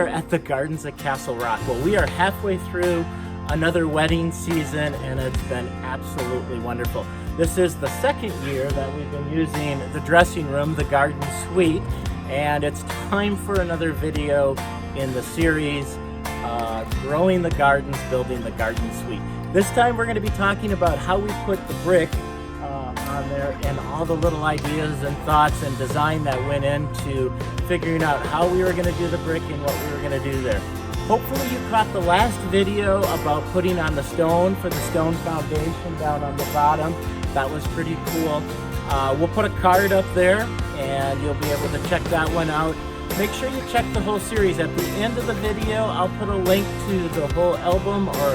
at the Gardens at Castle Rock. Well, we are halfway through another wedding season and it's been absolutely wonderful. This is the second year that we've been using the dressing room, the garden suite, and it's time for another video in the series, Growing the Gardens, Building the Garden Suite. This time we're going to be talking about how we put the brick on there and all the little ideas and thoughts and design that went into figuring out how we were going to do the brick and what we were going to do there. Hopefully you caught the last video about putting on the stone for the stone foundation down on the bottom. That was pretty cool. We'll put a card up there and you'll be able to check that one out. Make sure you check the whole series. At the end of the video, I'll put a link to the whole album or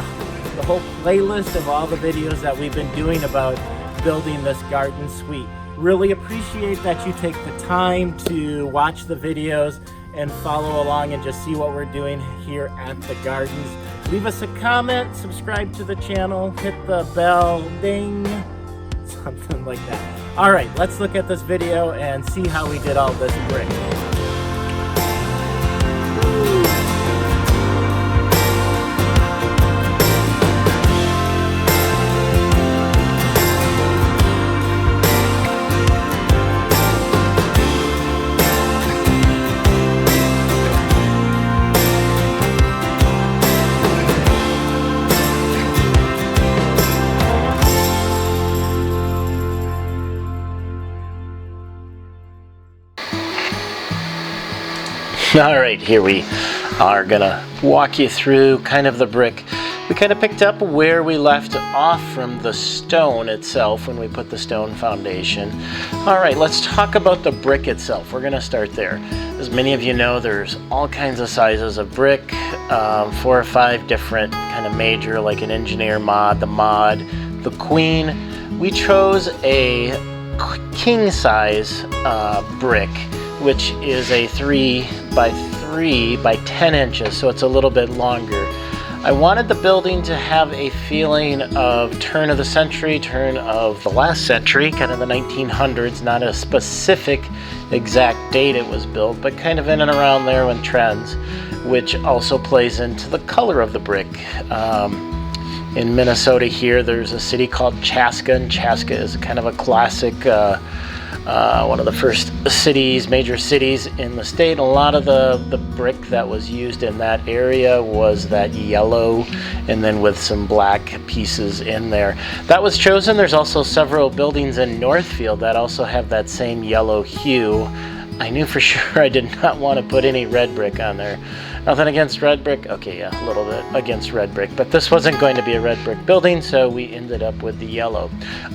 the whole playlist of all the videos that we've been doing about building this garden suite. Really appreciate that you take the time to watch the videos and follow along and just see what we're doing here at the gardens. Leave us a comment, subscribe to the channel, hit the bell, ding, something like that. All right, let's look at this video and see how we did all this brick. All right, here we are gonna walk you through kind of the brick. We kind of picked up where we left off from the stone itself when we put the stone foundation. All right, let's talk about the brick itself. We're gonna start there. As many of you know, there's all kinds of sizes of brick, 4 or 5 different kind of major, like an engineer mod, the queen. We chose a king size brick, which is a 3 by 3 by 10 inches, so it's a little bit longer. I wanted the building to have a feeling of turn of the century, turn of the last century, kind of the 1900s, not a specific exact date it was built, but kind of in and around there when trends, which also plays into the color of the brick. In Minnesota here, there's a city called Chaska, and Chaska is kind of a classic one of the first cities, major cities in the state. A lot of the brick that was used in that area was that yellow and then with some black pieces in there. That was chosen. There's also several buildings in Northfield that also have that same yellow hue. I knew for sure I did not want to put any red brick on there. Nothing against red brick. Okay, yeah, a little bit against red brick, but this wasn't going to be a red brick building, so we ended up with the yellow.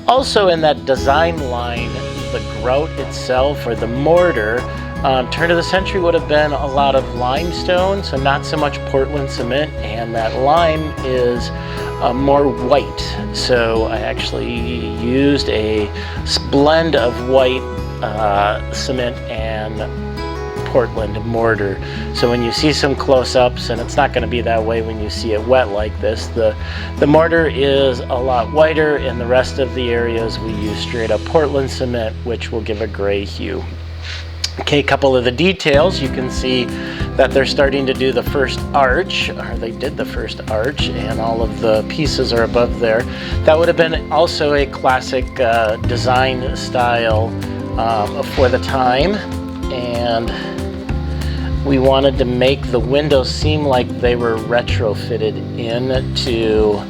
Also in that design line, the grout itself or the mortar, turn of the century would have been a lot of limestone, so not so much Portland cement, and that lime is more white. So I actually used a blend of white cement and Portland mortar. So when you see some close-ups, and it's not going to be that way when you see it wet like this, the mortar is a lot whiter. In the rest of the areas we use straight up Portland cement, which will give a gray hue. Okay, a couple of the details. You can see that they're starting to do the first arch, or they did the first arch, and all of the pieces are above there. That would have been also a classic design style for the time, and we wanted to make the windows seem like they were retrofitted into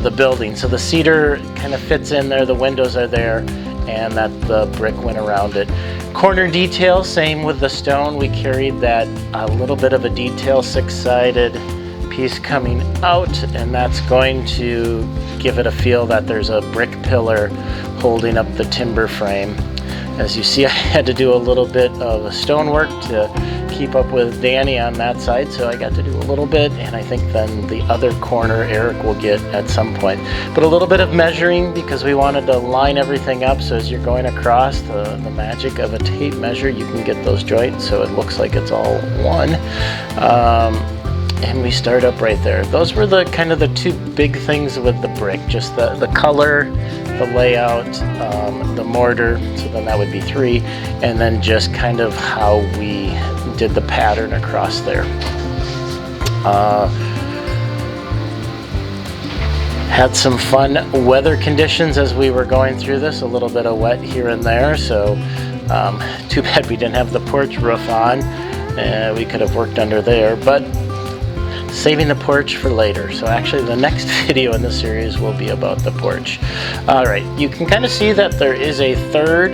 the building. So the cedar kind of fits in there, the windows are there, and that the brick went around it. Corner detail, same with the stone. We carried that a little bit of a detail, 6-sided piece coming out, and that's going to give it a feel that there's a brick pillar holding up the timber frame. As you see, I had to do a little bit of stonework to keep up with Danny on that side, so I got to do a little bit, and I think then the other corner Eric will get at some point. But a little bit of measuring because we wanted to line everything up, so as you're going across, the magic of a tape measure, you can get those joints so it looks like it's all one. and we start up right there. Those were the kind of the two big things with the brick, just the color, the layout, the mortar, so then that would be 3, and then just kind of how we did the pattern across there. Had some fun weather conditions as we were going through this, a little bit of wet here and there, so too bad we didn't have the porch roof on. We could have worked under there, but saving the porch for later. So actually the next video in the series will be about the porch. Alright, you can kind of see that there is a third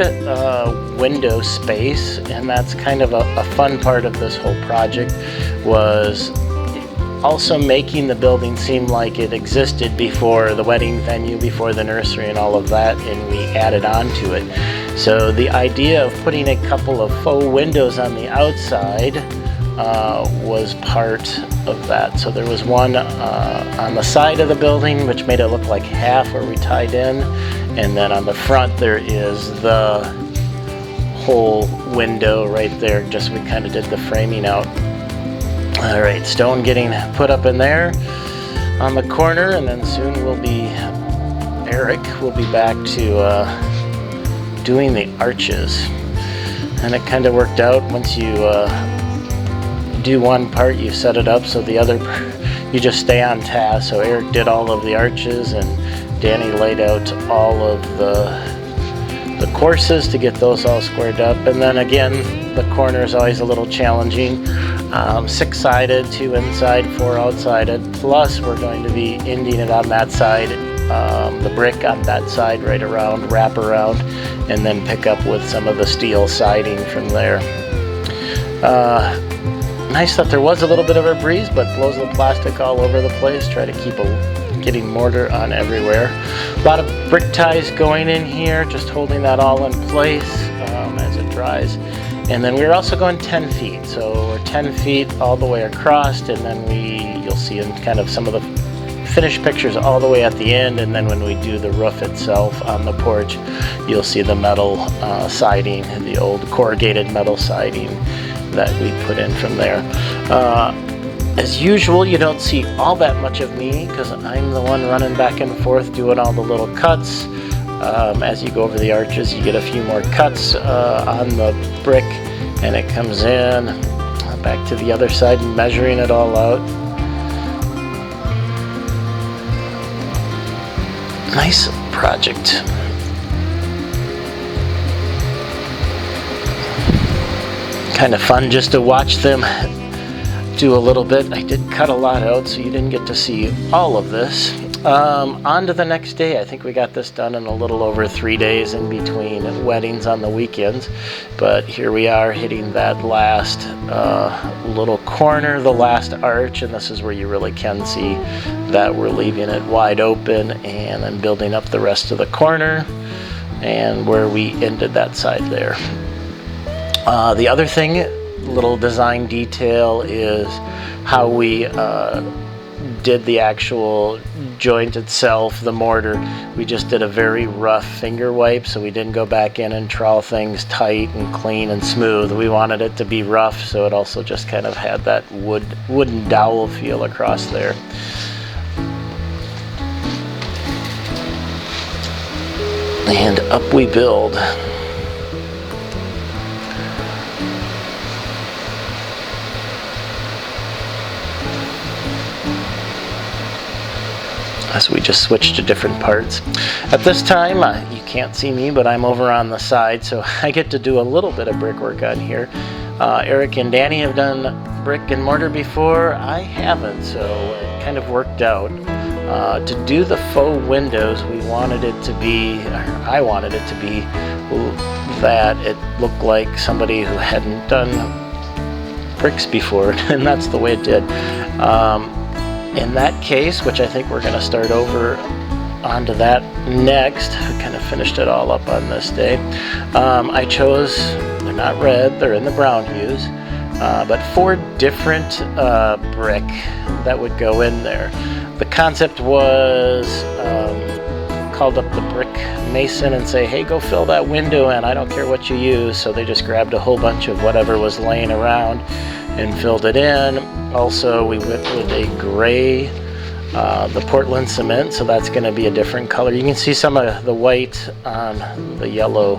window space, and that's kind of a fun part of this whole project, was also making the building seem like it existed before the wedding venue, before the nursery and all of that, and we added on to it. So the idea of putting a couple of faux windows on the outside was part of that. So there was one on the side of the building, which made it look like half where we tied in, and then on the front there is the whole window right there, just we kind of did the framing out. Alright, stone getting put up in there on the corner, and then soon Eric will be back to doing the arches. And it kind of worked out. Once you do one part, you set it up so the other, you just stay on task. So Eric did all of the arches, and Danny laid out all of the courses to get those all squared up. And then again, the corner is always a little challenging. 6-sided, 2 inside, 4 outside. Plus we're going to be ending it on that side, the brick on that side right around, wrap around, and then pick up with some of the steel siding from there. Nice that there was a little bit of a breeze, but blows the plastic all over the place. Try to keep getting mortar on everywhere. A lot of brick ties going in here, just holding that all in place as it dries. And then we're also going 10 feet, so we're 10 feet all the way across, and then you'll see in kind of some of the finished pictures all the way at the end, and then when we do the roof itself on the porch, you'll see the metal siding, the old corrugated metal siding that we put in from there. As usual, you don't see all that much of me because I'm the one running back and forth doing all the little cuts. As you go over the arches, you get a few more cuts on the brick, and it comes in back to the other side and measuring it all out. Nice project. Kind of fun just to watch them do a little bit. I did cut a lot out, so you didn't get to see all of this. On to the next day. I think we got this done in a little over 3 days in between weddings on the weekends. But here we are hitting that last little corner, the last arch, and this is where you really can see that we're leaving it wide open, and then building up the rest of the corner and where we ended that side there. The other thing, little design detail, is how we did the actual joint itself, the mortar. We just did a very rough finger wipe, so we didn't go back in and trowel things tight and clean and smooth. We wanted it to be rough, so it also just kind of had that wooden dowel feel across there. And up we build. As we just switch to different parts. At this time, you can't see me, but I'm over on the side, so I get to do a little bit of brickwork on here. Eric and Danny have done brick and mortar before. I haven't, so it kind of worked out. To do the faux windows, we wanted it to be, or I wanted it to be, that it looked like somebody who hadn't done bricks before, and that's the way it did. In that case, which I think we're going to start over onto that next, we kind of finished it all up on this day. I chose, they're not red, they're in the brown hues, but 4 different brick that would go in there. The concept was called up the brick mason and say, hey, go fill that window in, I don't care what you use. So they just grabbed a whole bunch of whatever was laying around, and filled it in. Also, we went with a gray, the Portland cement, so that's going to be a different color. You can see some of the white on the yellow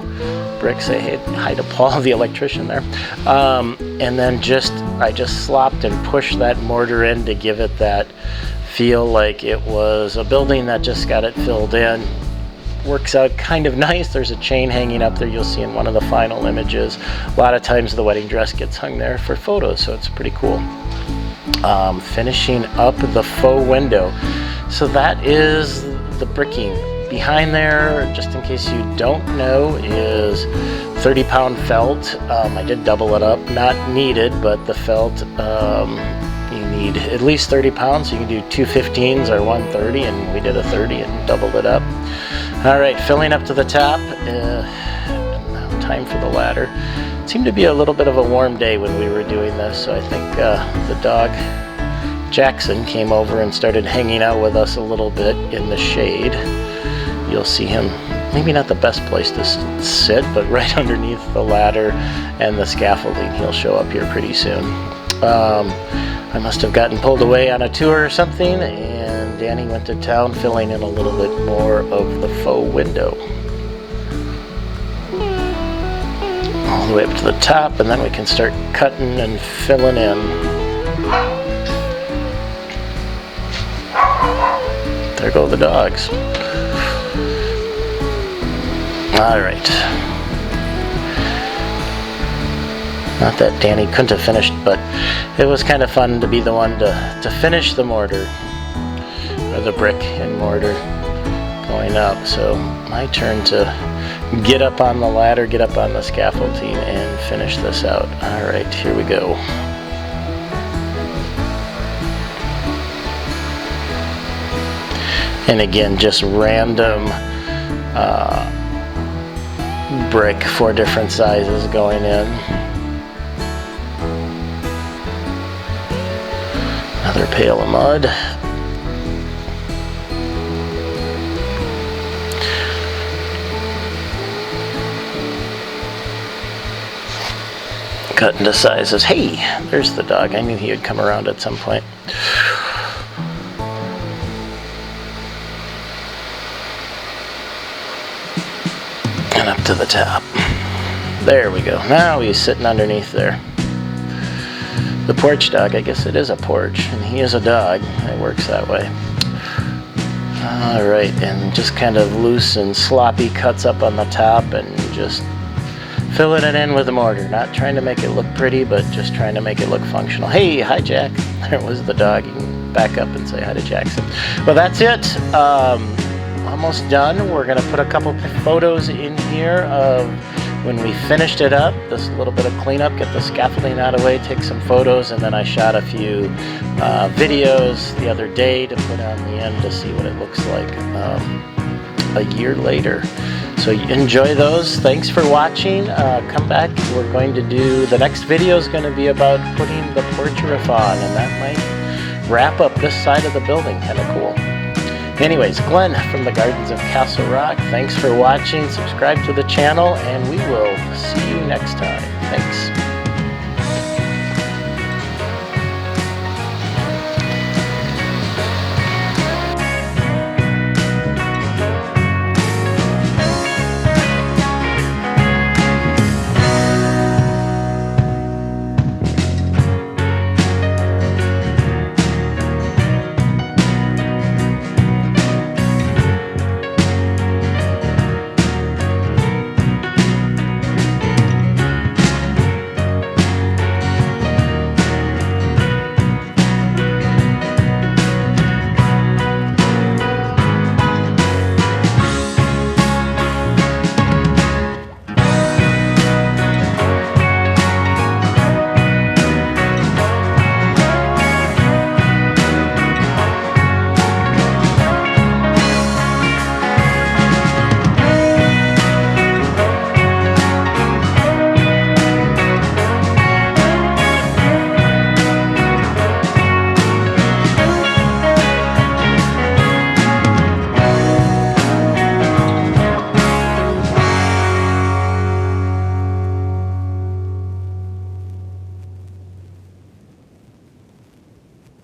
bricks. Say hey, hi to Paul, the electrician there. And then I just slopped and pushed that mortar in to give it that feel like it was a building that just got it filled in. Works out kind of nice. There's a chain hanging up there you'll see in one of the final images. A lot of times the wedding dress gets hung there for photos, so it's pretty cool. Finishing up the faux window. So that is the bricking. Behind there, just in case you don't know, is 30-pound felt. I did double it up, not needed, but the felt, you need at least 30 pounds. So you can do 2 15s or 130, and we did a 30 and doubled it up. All right, filling up to the top. Now time for the ladder. It seemed to be a little bit of a warm day when we were doing this, so I think the dog Jackson came over and started hanging out with us a little bit in the shade. You'll see him, maybe not the best place to sit, but right underneath the ladder and the scaffolding. He'll show up here pretty soon. I must have gotten pulled away on a tour or something, and Danny went to town filling in a little bit more of the faux window. All the way up to the top, and then we can start cutting and filling in. There go the dogs. All right. Not that Danny couldn't have finished, but it was kind of fun to be the one to finish the mortar, or the brick and mortar going up. So my turn to get up on the ladder, get up on the scaffolding, and finish this out. All right, here we go. And again, just random brick, 4 different sizes going in. Another pail of mud. Cut into sizes. Hey, there's the dog. I knew he would come around at some point. And up to the top. There we go. Now he's sitting underneath there. The porch dog, I guess it is a porch, and he is a dog. It works that way. All right, and just kind of loose and sloppy cuts up on the top, and just filling it in with the mortar. Not trying to make it look pretty, but just trying to make it look functional. Hey, hi Jack. There was the dog. You can back up and say hi to Jackson. Well, that's it. Almost done. We're gonna put a couple photos in here of when we finished it up. This little bit of cleanup, get the scaffolding out of the way, take some photos, and then I shot a few videos the other day to put on the end to see what it looks like a year later. So enjoy those. Thanks for watching. Come back. We're going to do, the next video is going to be about putting the porch roof on, and that might wrap up this side of the building. Kind of cool. Anyways, Glenn from the Gardens of Castle Rock, thanks for watching. Subscribe to the channel, and we will see you next time. Thanks.